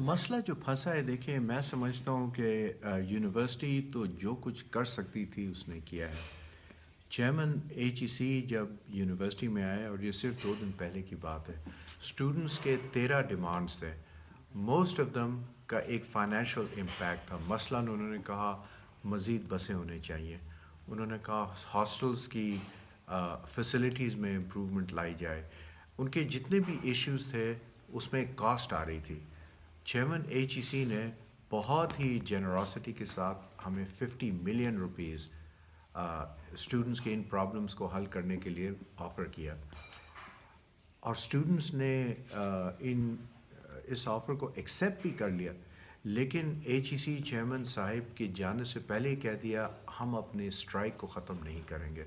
مسئلہ جو پھنسا ہے، دیکھیں میں سمجھتا ہوں کہ یونیورسٹی تو جو کچھ کر سکتی تھی اس نے کیا ہے۔ چیئرمین ایچ ای سی جب یونیورسٹی میں آئے، اور یہ صرف 2 دن پہلے کی بات ہے، اسٹوڈنٹس کے 13 ڈیمانڈس تھے، موسٹ آف دم کا ایک فائنینشیل امپیکٹ تھا۔ مثلاً انہوں نے کہا مزید بسیں ہونی چاہیے، انہوں نے کہا ہاسٹلس کی فیسلٹیز میں امپروومنٹ لائی جائے، ان کے جتنے بھی ایشوز تھے اس میں کاسٹ آ رہی تھی۔ چیئرمین ایچ ای سی نے بہت ہی جنراسٹی کے ساتھ ہمیں 50 ملین روپیز اسٹوڈنٹس کے ان پرابلمس کو حل کرنے کے لیے آفر کیا، اور اسٹوڈنٹس نے اس آفر کو ایکسیپٹ بھی کر لیا، لیکن ایچ ای سی چیئرمین صاحب کے جانے سے پہلے ہی کہہ دیا ہم اپنے اسٹرائک کو ختم نہیں کریں گے۔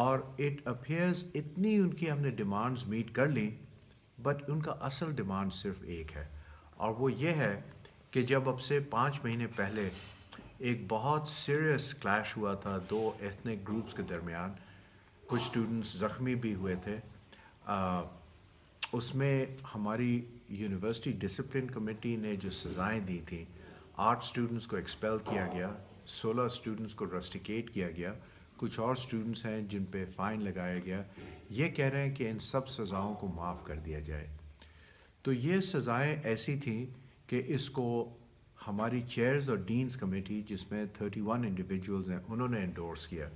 اور اٹ اپیئرز اتنی ان کی ہم نے ڈیمانڈز میٹ کر لیں، بٹ ان کا اصل ڈیمانڈ صرف ایک ہے، اور وہ یہ ہے کہ جب اب سے 5 مہینے پہلے ایک بہت سیریس کلیش ہوا تھا 2 ایتھنک گروپس کے درمیان، کچھ اسٹوڈنٹس زخمی بھی ہوئے تھے، اس میں ہماری یونیورسٹی ڈسپلن کمیٹی نے جو سزائیں دی تھیں، 8 اسٹوڈنٹس کو ایکسپیل کیا گیا، 16 اسٹوڈنٹس کو رسٹیکیٹ کیا گیا، کچھ اور اسٹوڈنٹس ہیں جن پہ فائن لگایا گیا۔ یہ کہہ رہے ہیں کہ ان سب سزاؤں کو معاف کر دیا جائے۔ تو یہ سزائیں ایسی تھیں کہ اس کو ہماری چیئرز اور ڈینز کمیٹی، جس میں 31 انڈیویجولز ہیں، انہوں نے انڈورس کیا۔